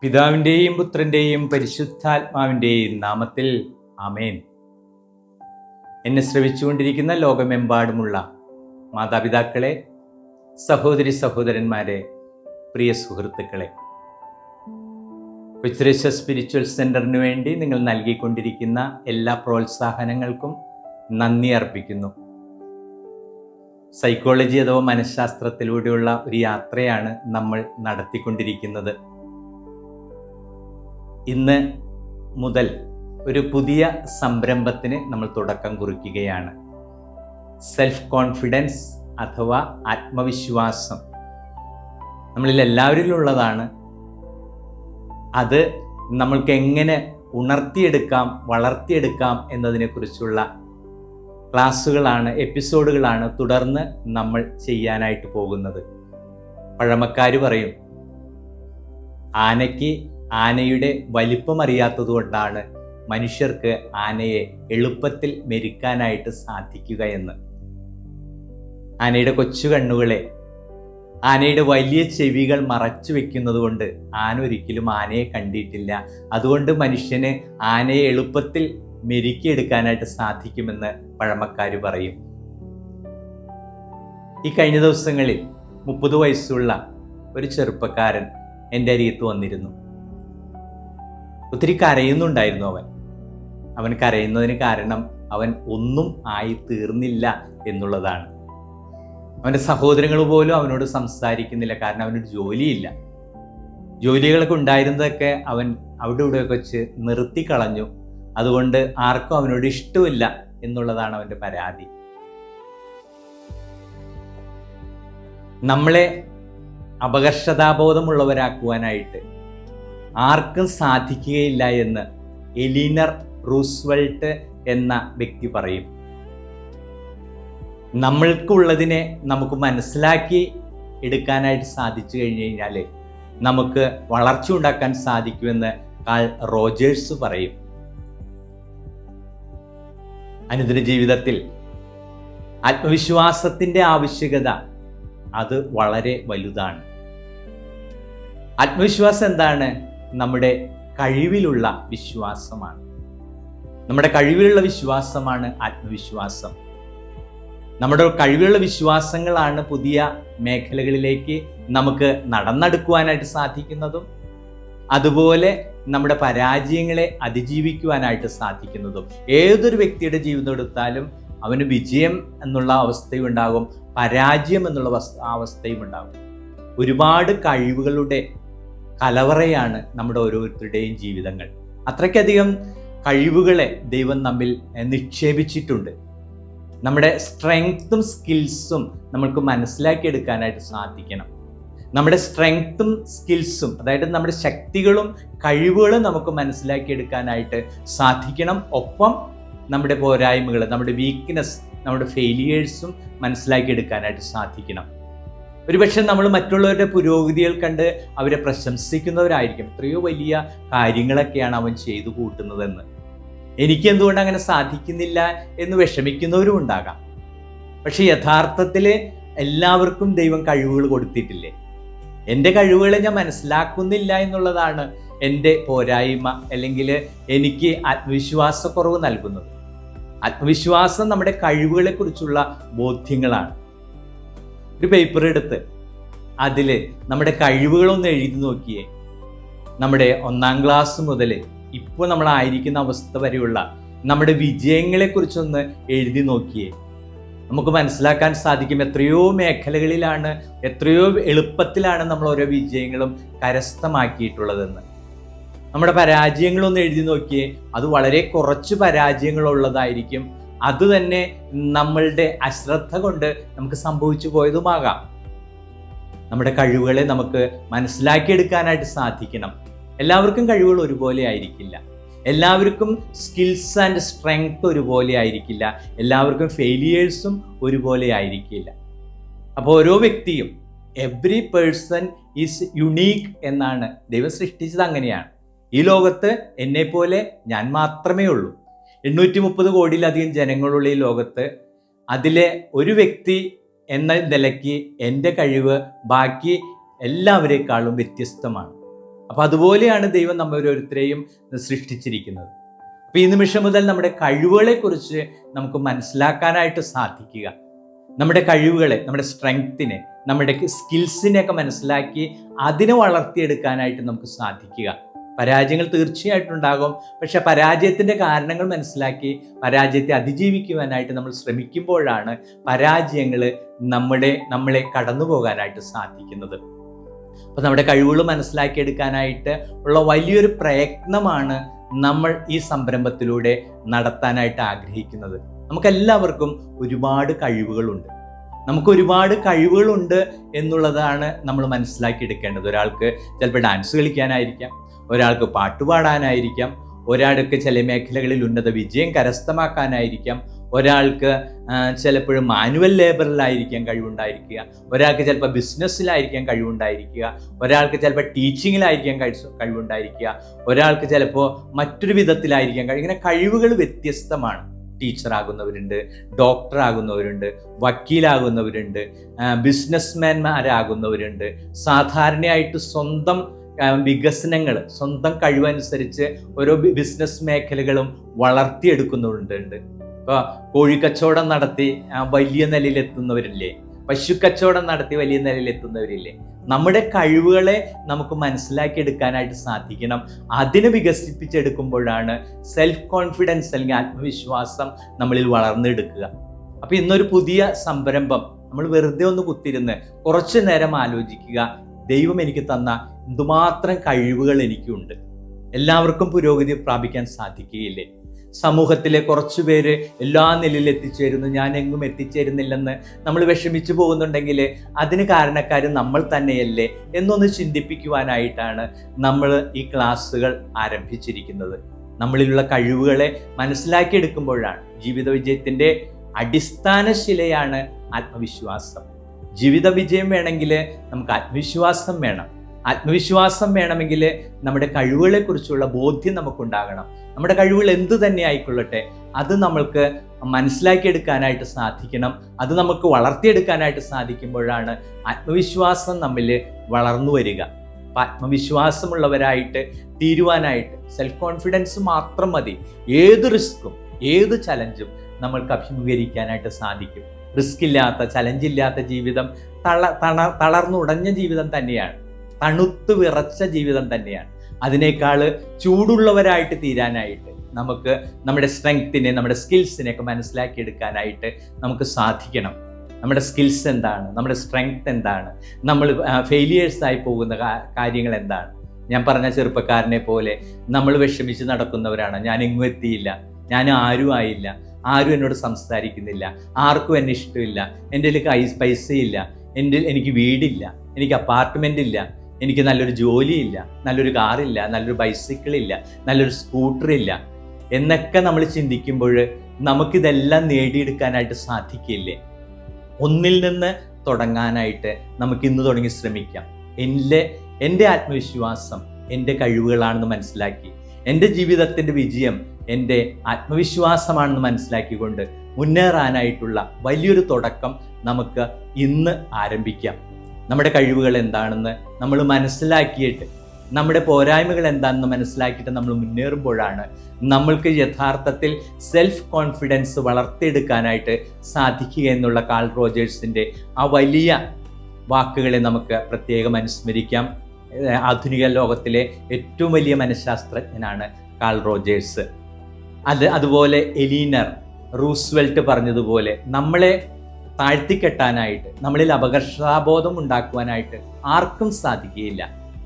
പിതാവിൻ്റെയും പുത്രൻ്റെയും പരിശുദ്ധാത്മാവിൻ്റെയും നാമത്തിൽ ആമേൻ. എന്നെ ശ്രവിച്ചുകൊണ്ടിരിക്കുന്ന ലോകമെമ്പാടുമുള്ള മാതാപിതാക്കളെ, സഹോദരി സഹോദരന്മാരെ, പ്രിയ സുഹൃത്തുക്കളെ, കൊച്ചുരേശ സ്പിരിച്വൽ സെൻ്ററിന് വേണ്ടി നിങ്ങൾ നൽകിക്കൊണ്ടിരിക്കുന്ന എല്ലാ പ്രോത്സാഹനങ്ങൾക്കും നന്ദി അർപ്പിക്കുന്നു. സൈക്കോളജി അഥവാ മനഃശാസ്ത്രത്തിലൂടെയുള്ള ഒരു യാത്രയാണ് നമ്മൾ നടത്തിക്കൊണ്ടിരിക്കുന്നത്. ഇന്ന് മുതൽ ഒരു പുതിയ സംരംഭത്തിന് നമ്മൾ തുടക്കം കുറിക്കുകയാണ്. സെൽഫ് കോൺഫിഡൻസ് അഥവാ ആത്മവിശ്വാസം നമ്മളിൽ എല്ലാവരിലും ഉള്ളതാണ്. അത് നമ്മൾക്ക് എങ്ങനെ ഉണർത്തിയെടുക്കാം, വളർത്തിയെടുക്കാം എന്നതിനെക്കുറിച്ചുള്ള ക്ലാസ്സുകളാണ്, എപ്പിസോഡുകളാണ് തുടർന്ന് നമ്മൾ ചെയ്യാനായിട്ട് പോകുന്നത്. പഴമക്കാർ പറയും, ആനയുടെ വലിപ്പം അറിയാത്തതുകൊണ്ടാണ് മനുഷ്യർക്ക് ആനയെ എളുപ്പത്തിൽ മെരുക്കാനായിട്ട് സാധിക്കുക എന്ന്. ആനയുടെ കൊച്ചു കണ്ണുകളെ, ആനയുടെ വലിയ ചെവികൾ മറച്ചു വെക്കുന്നത് കൊണ്ട് ആന ഒരിക്കലും ആനയെ കണ്ടിട്ടില്ല. അതുകൊണ്ട് മനുഷ്യന് ആനയെ എളുപ്പത്തിൽ മെരുക്കിയെടുക്കാനായിട്ട് സാധിക്കുമെന്ന് പഴമക്കാർ പറയും. ഈ കഴിഞ്ഞ ദിവസങ്ങളിൽ 30 വയസ്സുള്ള ഒരു ചെറുപ്പക്കാരൻ എൻ്റെ അരികത്ത് വന്നിരുന്നു. ഒത്തിരി കരയുന്നുണ്ടായിരുന്നു. അവൻ കരയുന്നതിന് കാരണം അവൻ ഒന്നും ആയി തീർന്നില്ല എന്നുള്ളതാണ്. അവൻ്റെ സഹോദരങ്ങൾ പോലും അവനോട് സംസാരിക്കുന്നില്ല, കാരണം അവനൊരു ജോലിയില്ല. ജോലികളൊക്കെ ഉണ്ടായിരുന്നതൊക്കെ അവൻ അവിടെ ഇവിടെയൊക്കെ വെച്ച് നിർത്തിക്കളഞ്ഞു. അതുകൊണ്ട് ആർക്കും അവനോട് ഇഷ്ടമില്ല എന്നുള്ളതാണ് അവൻ്റെ പരാതി. നമ്മളെ അപകർഷതാബോധമുള്ളവരാക്കുവാനായിട്ട് ആർക്കും സാധിക്കുകയില്ല എന്ന് എലീനർ റൂസ്വെൽറ്റ് എന്ന വ്യക്തി പറയും. നമ്മൾക്കുള്ളതിനെ നമുക്ക് മനസ്സിലാക്കി എടുക്കാനായിട്ട് സാധിച്ചു കഴിഞ്ഞു കഴിഞ്ഞാൽ നമുക്ക് വളർച്ച ഉണ്ടാക്കാൻ സാധിക്കുമെന്ന് കാൾ റോജേഴ്സ് പറയും. അനുദിന ജീവിതത്തിൽ ആത്മവിശ്വാസത്തിൻ്റെ ആവശ്യകത അത് വളരെ വലുതാണ്. ആത്മവിശ്വാസം എന്താണ്? നമ്മുടെ കഴിവിലുള്ള വിശ്വാസമാണ്. നമ്മുടെ കഴിവിലുള്ള വിശ്വാസമാണ് ആത്മവിശ്വാസം. നമ്മുടെ കഴിവിലുള്ള വിശ്വാസങ്ങളാണ് പുതിയ മേഖലകളിലേക്ക് നമുക്ക് നടന്നെടുക്കുവാനായിട്ട് സാധിക്കുന്നതും അതുപോലെ നമ്മുടെ പരാജയങ്ങളെ അതിജീവിക്കുവാനായിട്ട് സാധിക്കുന്നതും. ഏതൊരു വ്യക്തിയുടെ ജീവിതം എടുത്താലും അവന് വിജയം എന്നുള്ള അവസ്ഥയും ഉണ്ടാകും, പരാജയം എന്നുള്ള അവസ്ഥയും ഉണ്ടാകും. ഒരുപാട് കഴിവുകളുടെ കലവറയാണ് നമ്മുടെ ഓരോരുത്തരുടെയും ജീവിതങ്ങൾ. അത്രയ്ക്കധികം കഴിവുകളെ ദൈവം നമ്മിൽ നിക്ഷേപിച്ചിട്ടുണ്ട്. നമ്മുടെ സ്ട്രെങ്ത്തും സ്കിൽസും നമ്മൾക്ക് മനസ്സിലാക്കിയെടുക്കാനായിട്ട് സാധിക്കണം. നമ്മുടെ സ്ട്രെങ്ത്തും സ്കിൽസും, അതായത് നമ്മുടെ ശക്തികളും കഴിവുകളും നമുക്ക് മനസ്സിലാക്കിയെടുക്കാനായിട്ട് സാധിക്കണം. ഒപ്പം നമ്മുടെ പോരായ്മകൾ, നമ്മുടെ വീക്ക്നെസ്, നമ്മുടെ ഫെയിലിയേഴ്സും മനസ്സിലാക്കിയെടുക്കാനായിട്ട് സാധിക്കണം. ഒരുപക്ഷെ നമ്മൾ മറ്റുള്ളവരുടെ പുരോഗതികൾ കണ്ട് അവരെ പ്രശംസിക്കുന്നവരായിരിക്കും. എത്രയോ വലിയ കാര്യങ്ങളൊക്കെയാണ് അവൻ ചെയ്തു കൂട്ടുന്നതെന്ന്, എനിക്ക് എന്തുകൊണ്ട് അങ്ങനെ സാധിക്കുന്നില്ല എന്ന് വിഷമിക്കുന്നവരും ഉണ്ടാകാം. പക്ഷെ യഥാർത്ഥത്തിൽ എല്ലാവർക്കും ദൈവം കഴിവുകൾ കൊടുത്തിട്ടില്ലേ? എൻ്റെ കഴിവുകളെ ഞാൻ മനസ്സിലാക്കുന്നില്ല എന്നുള്ളതാണ് എൻ്റെ പോരായ്മ, അല്ലെങ്കിൽ എനിക്ക് ആത്മവിശ്വാസക്കുറവ് നൽകുന്നത്. ആത്മവിശ്വാസം നമ്മുടെ കഴിവുകളെ കുറിച്ചുള്ള ബോധ്യങ്ങളാണ്. ഒരു പേപ്പർ എടുത്ത് അതിൽ നമ്മുടെ കഴിവുകളൊന്ന് എഴുതി നോക്കിയേ. നമ്മുടെ 1ാം ക്ലാസ് മുതൽ ഇപ്പോൾ നമ്മളായിരിക്കുന്ന അവസ്ഥ വരെയുള്ള നമ്മുടെ വിജയങ്ങളെക്കുറിച്ചൊന്ന് എഴുതി നോക്കിയേ. നമുക്ക് മനസ്സിലാക്കാൻ സാധിക്കും എത്രയോ മേഖലകളിലാണ്, എത്രയോ എളുപ്പത്തിലാണ് നമ്മൾ ഓരോ വിജയങ്ങളും കരസ്ഥമാക്കിയിട്ടുള്ളതെന്ന്. നമ്മുടെ പരാജയങ്ങളൊന്ന് എഴുതി നോക്കിയേ, അത് വളരെ കുറച്ച് പരാജയങ്ങളുള്ളതായിരിക്കും. അത് തന്നെ നമ്മളുടെ അശ്രദ്ധ കൊണ്ട് നമുക്ക് സംഭവിച്ചു പോയതുമാകാം. നമ്മുടെ കഴിവുകളെ നമുക്ക് മനസ്സിലാക്കിയെടുക്കാനായിട്ട് സാധിക്കണം. എല്ലാവർക്കും കഴിവുകൾ ഒരുപോലെ ആയിരിക്കില്ല, എല്ലാവർക്കും സ്കിൽസ് ആൻഡ് സ്ട്രെങ്ത് ഒരുപോലെ ആയിരിക്കില്ല, എല്ലാവർക്കും ഫെയിലിയേഴ്സും ഒരുപോലെ ആയിരിക്കില്ല. അപ്പോൾ ഓരോ വ്യക്തിയും, എവ്രി പേഴ്സൺ ഈസ് യുണീക്ക് എന്നാണ് ദൈവം സൃഷ്ടിച്ചത്. അങ്ങനെയാണ്. ഈ ലോകത്ത് എന്നെപ്പോലെ ഞാൻ മാത്രമേ ഉള്ളൂ. 830 കോടിയിലധികം ജനങ്ങളുള്ള ഈ ലോകത്ത് അതിലെ ഒരു വ്യക്തി എന്ന നിലയ്ക്ക് എൻ്റെ കഴിവ് ബാക്കി എല്ലാവരെക്കാളും വ്യത്യസ്തമാണ്. അപ്പോൾ അതുപോലെയാണ് ദൈവം നമ്മൾ ഓരോരുത്തരെയും സൃഷ്ടിച്ചിരിക്കുന്നത്. അപ്പോൾ ഈ നിമിഷം മുതൽ നമ്മുടെ കഴിവുകളെക്കുറിച്ച് നമുക്ക് മനസ്സിലാക്കാനായിട്ട് സാധിക്കുക. നമ്മുടെ കഴിവുകളെ, നമ്മുടെ സ്ട്രെങ്ത്തിനെ, നമ്മുടെ സ്കിൽസിനെയൊക്കെ മനസ്സിലാക്കി അതിനെ വളർത്തിയെടുക്കാനായിട്ട് നമുക്ക് സാധിക്കുക. പരാജയങ്ങൾ തീർച്ചയായിട്ടും ഉണ്ടാകും. പക്ഷെ പരാജയത്തിൻ്റെ കാരണങ്ങൾ മനസ്സിലാക്കി പരാജയത്തെ അതിജീവിക്കുവാനായിട്ട് നമ്മൾ ശ്രമിക്കുമ്പോഴാണ് പരാജയങ്ങൾ നമ്മളെ കടന്നു പോകാനായിട്ട് സാധിക്കുന്നത്. അപ്പോൾ നമ്മുടെ കഴിവുകൾ മനസ്സിലാക്കിയെടുക്കാനായിട്ട് ഉള്ള വലിയൊരു പ്രയത്നമാണ് നമ്മൾ ഈ സംരംഭത്തിലൂടെ നടത്താനായിട്ട് ആഗ്രഹിക്കുന്നത്. നമുക്കെല്ലാവർക്കും ഒരുപാട് കഴിവുകളുണ്ട്. എന്നുള്ളതാണ് നമ്മൾ മനസ്സിലാക്കിയെടുക്കേണ്ടത്. ഒരാൾക്ക് ചിലപ്പോൾ ഡാൻസ് കളിക്കാനായിരിക്കാം, ഒരാൾക്ക് പാട്ടുപാടാനായിരിക്കാം, ഒരാൾക്ക് ചില മേഖലകളിൽ ഉന്നത വിജയം കരസ്ഥമാക്കാനായിരിക്കാം, ഒരാൾക്ക് ചിലപ്പോഴും മാനുവൽ ലേബറിലായിരിക്കാം കഴിവുണ്ടായിരിക്കുക, ഒരാൾക്ക് ചിലപ്പോൾ ബിസിനസ്സിലായിരിക്കാം കഴിവുണ്ടായിരിക്കുക, ഒരാൾക്ക് ചിലപ്പോൾ ടീച്ചിങ്ങിലായിരിക്കാം കഴിവുണ്ടായിരിക്കുക, ഒരാൾക്ക് ചിലപ്പോൾ മറ്റൊരു വിധത്തിലായിരിക്കാം ഇങ്ങനെ കഴിവുകൾ വ്യത്യസ്തമാണ്. ടീച്ചറാകുന്നവരുണ്ട്, ഡോക്ടറാകുന്നവരുണ്ട്, വക്കീലാകുന്നവരുണ്ട്, ബിസിനസ്മാൻമാരാകുന്നവരുണ്ട്. സാധാരണയായിട്ട് സ്വന്തം വികസനങ്ങൾ, സ്വന്തം കഴിവനുസരിച്ച് ഓരോ ബിസിനസ് മേഖലകളും വളർത്തിയെടുക്കുന്നുണ്ട്. ഇപ്പോൾ കോഴിക്കച്ചവടം നടത്തി വലിയ നിലയിലെത്തുന്നവരില്ലേ, പശുക്കച്ചവടം നടത്തി വലിയ നിലയിലെത്തുന്നവരില്ലേ. നമ്മുടെ കഴിവുകളെ നമുക്ക് മനസ്സിലാക്കിയെടുക്കാനായിട്ട് സാധിക്കണം. അതിനെ വികസിപ്പിച്ചെടുക്കുമ്പോഴാണ് സെൽഫ് കോൺഫിഡൻസ് അല്ലെങ്കിൽ ആത്മവിശ്വാസം നമ്മളിൽ വളർന്നെടുക്കുക. അപ്പോൾ ഇന്നൊരു പുതിയ സംരംഭം നമ്മൾ വെറുതെ ഒന്ന് കുത്തിരുന്ന് കുറച്ചു നേരം ആലോചിക്കുക, ദൈവം എനിക്ക് തന്ന എന്തുമാത്രം കഴിവുകൾ എനിക്കുണ്ട്. എല്ലാവർക്കും പുരോഗതി പ്രാപിക്കാൻ സാധിക്കുകയില്ലേ? സമൂഹത്തിലെ കുറച്ചു പേര് എല്ലാ നിലയിൽ എത്തിച്ചേരുന്നു, ഞാൻ എങ്ങും എത്തിച്ചേരുന്നില്ലെന്ന് നമ്മൾ വിഷമിച്ചു പോകുന്നുണ്ടെങ്കിൽ അതിന് കാരണക്കാർ നമ്മൾ തന്നെയല്ലേ എന്നൊന്ന് ചിന്തിപ്പിക്കുവാനായിട്ടാണ് നമ്മൾ ഈ ക്ലാസ്സുകൾ ആരംഭിച്ചിരിക്കുന്നത്. നമ്മളിലുള്ള കഴിവുകളെ മനസ്സിലാക്കിയെടുക്കുമ്പോഴാണ് ജീവിത വിജയത്തിൻ്റെ അടിസ്ഥാന ശിലയാണ് ആത്മവിശ്വാസം. ജീവിത വിജയം വേണമെങ്കിൽ നമുക്ക് ആത്മവിശ്വാസം വേണം. ആത്മവിശ്വാസം വേണമെങ്കിൽ നമ്മുടെ കഴിവുകളെക്കുറിച്ചുള്ള ബോധ്യം നമുക്കുണ്ടാകണം. നമ്മുടെ കഴിവുകൾ എന്തു തന്നെ ആയിക്കൊള്ളട്ടെ, അത് നമ്മൾക്ക് മനസ്സിലാക്കിയെടുക്കാനായിട്ട് സാധിക്കണം. അത് നമുക്ക് വളർത്തിയെടുക്കാനായിട്ട് സാധിക്കുമ്പോഴാണ് ആത്മവിശ്വാസം നമ്മിൽ വളർന്നു വരിക. അപ്പം ആത്മവിശ്വാസമുള്ളവരായിട്ട് തീരുവാനായിട്ട് സെൽഫ് കോൺഫിഡൻസ് മാത്രം മതി. ഏത് റിസ്ക്കും ഏത് ചലഞ്ചും നമ്മൾക്ക് അഭിമുഖീകരിക്കാനായിട്ട് സാധിക്കും. റിസ്ക് ഇല്ലാത്ത, ചലഞ്ചില്ലാത്ത ജീവിതം തളർന്നുടഞ്ഞ ജീവിതം തന്നെയാണ്, തണുത്ത് വിറച്ച ജീവിതം തന്നെയാണ്. അതിനേക്കാൾ ചൂടുള്ളവരായിട്ട് തീരാനായിട്ട് നമുക്ക് നമ്മുടെ സ്ട്രെങ്ത്തിനെ, നമ്മുടെ സ്കിൽസിനെയൊക്കെ മനസ്സിലാക്കിയെടുക്കാനായിട്ട് നമുക്ക് സാധിക്കണം. നമ്മുടെ സ്കിൽസ് എന്താണ്, നമ്മുടെ സ്ട്രെങ്ത് എന്താണ്, നമ്മൾ ഫെയിലിയേഴ്സായി പോകുന്ന കാര്യങ്ങൾ എന്താണ്. ഞാൻ പറഞ്ഞ ചെറുപ്പക്കാരനെ പോലെ നമ്മൾ വിഷമിച്ച് നടക്കുന്നവരാണ്. ഞാൻ എങ്ങും എത്തിയില്ല, ഞാൻ ആരും ആയില്ല, ആരും എന്നോട് സംസാരിക്കുന്നില്ല, ആർക്കും എന്നെ ഇഷ്ടമില്ല, എൻ്റെ കയ്യിൽ പൈസയില്ല, എനിക്ക് വീടില്ല, എനിക്ക് അപ്പാർട്ട്മെൻ്റ് ഇല്ല, എനിക്ക് നല്ലൊരു ജോലിയില്ല, നല്ലൊരു കാറില്ല, നല്ലൊരു ബൈസിക്കിളില്ല, നല്ലൊരു സ്കൂട്ടറില്ല എന്നൊക്കെ നമ്മൾ ചിന്തിക്കുമ്പോൾ നമുക്കിതെല്ലാം നേടിയെടുക്കാനായിട്ട് സാധിക്കില്ലേ? ഒന്നിൽ നിന്ന് തുടങ്ങാനായിട്ട് നമുക്ക് ഇന്ന് തുടങ്ങി ശ്രമിക്കാം. എൻ്റെ ആത്മവിശ്വാസം എൻ്റെ കഴിവുകളാണെന്ന് മനസ്സിലാക്കി, എൻ്റെ ജീവിതത്തിൻ്റെ വിജയം എൻ്റെ ആത്മവിശ്വാസമാണെന്ന് മനസ്സിലാക്കിക്കൊണ്ട് മുന്നേറാനായിട്ടുള്ള വലിയൊരു തുടക്കം നമുക്ക് ഇന്ന് ആരംഭിക്കാം. നമ്മുടെ കഴിവുകൾ എന്താണെന്ന് നമ്മൾ മനസ്സിലാക്കിയിട്ട്, നമ്മുടെ പോരായ്മകൾ എന്താണെന്ന് മനസ്സിലാക്കിയിട്ട് നമ്മൾ മുന്നേറുമ്പോഴാണ് നമ്മൾക്ക് യഥാർത്ഥത്തിൽ സെൽഫ് കോൺഫിഡൻസ് വളർത്തിയെടുക്കാനായിട്ട് സാധിക്കുക എന്നുള്ള കാൾ റോജേഴ്സിൻ്റെ ആ വലിയ വാക്കുകളെ നമുക്ക് പ്രത്യേകം അനുസ്മരിക്കാം. ആധുനിക ലോകത്തിലെ ഏറ്റവും വലിയ മനഃശാസ്ത്രജ്ഞനാണ് കാൾ റോജേഴ്സ്. അതുപോലെ എലീനർ റൂസ്വെൽറ്റ് പറഞ്ഞതുപോലെ നമ്മളെ താഴ്ത്തിക്കെട്ടാനായിട്ട്, നമ്മളിൽ അപകർഷതാബോധം ഉണ്ടാക്കുവാനായിട്ട് ആർക്കും സാധിക്കുകയില്ല.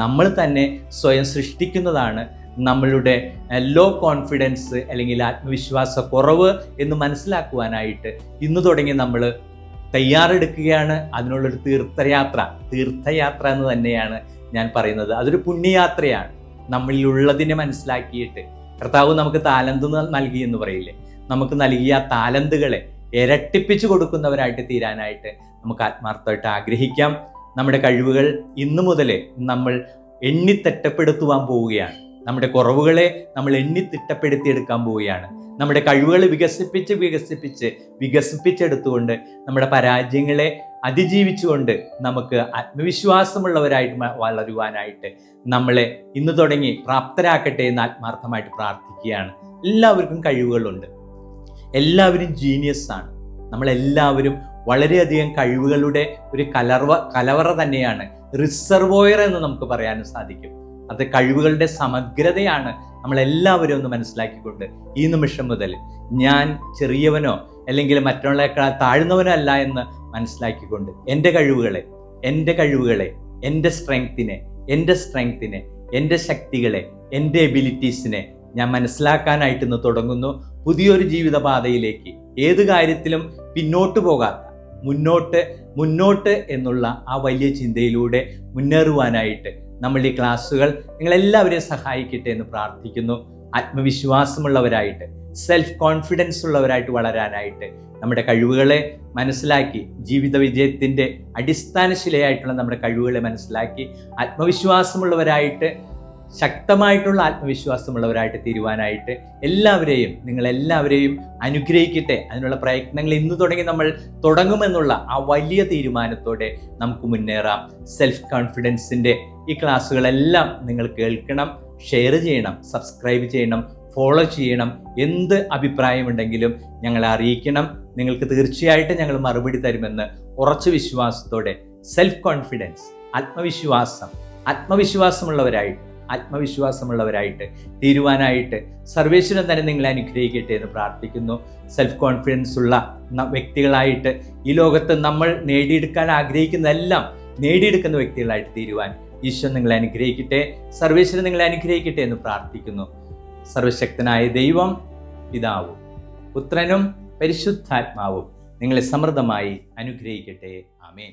നമ്മൾ തന്നെ സ്വയം സൃഷ്ടിക്കുന്നതാണ് നമ്മളുടെ ലോ കോൺഫിഡൻസ് അല്ലെങ്കിൽ ആത്മവിശ്വാസ കുറവ് എന്ന് മനസ്സിലാക്കുവാനായിട്ട് ഇന്ന് തുടങ്ങി നമ്മൾ തയ്യാറെടുക്കുകയാണ്. അതിനുള്ളൊരു തീർത്ഥയാത്ര എന്ന് തന്നെയാണ് ഞാൻ പറയുന്നത്. അതൊരു പുണ്യയാത്രയാണ്. നമ്മളിലുള്ളതിനെ മനസ്സിലാക്കിയിട്ട് കർത്താവ് നമുക്ക് താലന്ത് നൽകി എന്ന് പറയില്ലേ, നമുക്ക് നൽകിയ താലന്തുകളെ ഇരട്ടിപ്പിച്ചു കൊടുക്കുന്നവരായിട്ട് തീരാനായിട്ട് നമുക്ക് ആത്മാർത്ഥമായിട്ട് ആഗ്രഹിക്കാം. നമ്മുടെ കഴിവുകൾ ഇന്നു മുതലേ നമ്മൾ എണ്ണിത്തിട്ടപ്പെടുത്തുവാൻ പോവുകയാണ്. നമ്മുടെ കുറവുകളെ നമ്മൾ എണ്ണിത്തിട്ടപ്പെടുത്തിയെടുക്കാൻ പോവുകയാണ്. നമ്മുടെ കഴിവുകൾ വികസിപ്പിച്ചെടുത്തുകൊണ്ട് നമ്മുടെ പരാജയങ്ങളെ അതിജീവിച്ചുകൊണ്ട് നമുക്ക് ആത്മവിശ്വാസമുള്ളവരായിട്ട് വളരുവാനായിട്ട് നമ്മളെ ഇന്ന് തുടങ്ങി പ്രാപ്തരാക്കട്ടെ എന്ന് ആത്മാർത്ഥമായിട്ട് പ്രാർത്ഥിക്കുകയാണ്. എല്ലാവർക്കും കഴിവുകളുണ്ട്, എല്ലാവരും ജീനിയസ് ആണ്. നമ്മളെല്ലാവരും വളരെയധികം കഴിവുകളുടെ ഒരു കലവറ തന്നെയാണ്, റിസർവോയർ എന്ന് നമുക്ക് പറയാനും സാധിക്കും. അത് കഴിവുകളുടെ സമഗ്രതയാണ് നമ്മളെല്ലാവരും ഒന്ന് മനസ്സിലാക്കിക്കൊണ്ട് ഈ നിമിഷം മുതൽ ഞാൻ ചെറിയവനോ അല്ലെങ്കിൽ മറ്റുള്ളവരെക്കാൾ താഴ്ന്നവനോ അല്ല എന്ന് മനസ്സിലാക്കിക്കൊണ്ട് എൻ്റെ കഴിവുകളെ, എൻ്റെ സ്ട്രെങ്ത്തിനെ, എൻ്റെ ശക്തികളെ, എൻ്റെ എബിലിറ്റീസിനെ ഞാൻ മനസ്സിലാക്കാനായിട്ട് ഇന്ന് തുടങ്ങുന്നു. പുതിയൊരു ജീവിതപാതയിലേക്ക് ഏത് കാര്യത്തിലും പിന്നോട്ട് പോകാത്ത മുന്നോട്ട് എന്നുള്ള ആ വലിയ ചിന്തയിലൂടെ മുന്നേറുവാനായിട്ട് നമ്മൾ ഈ ക്ലാസ്സുകൾ നിങ്ങളെല്ലാവരെയും സഹായിക്കട്ടെ എന്ന് പ്രാർത്ഥിക്കുന്നു. ആത്മവിശ്വാസമുള്ളവരായിട്ട്, സെൽഫ് കോൺഫിഡൻസ് ഉള്ളവരായിട്ട് വളരാനായിട്ട് നമ്മുടെ കഴിവുകളെ മനസ്സിലാക്കി, ജീവിത വിജയത്തിൻ്റെ അടിസ്ഥാനശിലയായിട്ടുള്ള നമ്മുടെ കഴിവുകളെ മനസ്സിലാക്കി ആത്മവിശ്വാസമുള്ളവരായിട്ട്, ശക്തമായിട്ടുള്ള ആത്മവിശ്വാസമുള്ളവരായിട്ട് തീരുവാനായിട്ട് നിങ്ങളെല്ലാവരെയും അനുഗ്രഹിക്കട്ടെ. അതിനുള്ള പ്രയത്നങ്ങൾ ഇന്ന് തുടങ്ങി നമ്മൾ തുടങ്ങുമെന്നുള്ള ആ വലിയ തീരുമാനത്തോടെ നമുക്ക് മുന്നേറാം. സെൽഫ് കോൺഫിഡൻസിൻ്റെ ഈ ക്ലാസ്സുകളെല്ലാം നിങ്ങൾ കേൾക്കണം, ഷെയർ ചെയ്യണം, സബ്സ്ക്രൈബ് ചെയ്യണം, ഫോളോ ചെയ്യണം. എന്ത് അഭിപ്രായമുണ്ടെങ്കിലും ഞങ്ങളെ അറിയിക്കണം. നിങ്ങൾക്ക് തീർച്ചയായിട്ടും ഞങ്ങൾ മറുപടി തരുമെന്ന് ഉറച്ച വിശ്വാസത്തോടെ സെൽഫ് കോൺഫിഡൻസ്, ആത്മവിശ്വാസമുള്ളവരായിട്ട് തീരുവാനായിട്ട് സർവേശ്വരൻ തന്നെ നിങ്ങളെ അനുഗ്രഹിക്കട്ടെ എന്ന് പ്രാർത്ഥിക്കുന്നു. സെൽഫ് കോൺഫിഡൻസ് ഉള്ള വ്യക്തികളായിട്ട് ഈ ലോകത്ത് നമ്മൾ നേടിയെടുക്കാൻ ആഗ്രഹിക്കുന്നതെല്ലാം നേടിയെടുക്കുന്ന വ്യക്തികളായിട്ട് തീരുവാൻ ഈശോ നിങ്ങളെ അനുഗ്രഹിക്കട്ടെ, സർവേശ്വരൻ നിങ്ങളെ അനുഗ്രഹിക്കട്ടെ എന്ന് പ്രാർത്ഥിക്കുന്നു. സർവശക്തനായ ദൈവം പിതാവും പുത്രനും പരിശുദ്ധാത്മാവും നിങ്ങളെ സമൃദ്ധമായി അനുഗ്രഹിക്കട്ടെ. ആമേൻ.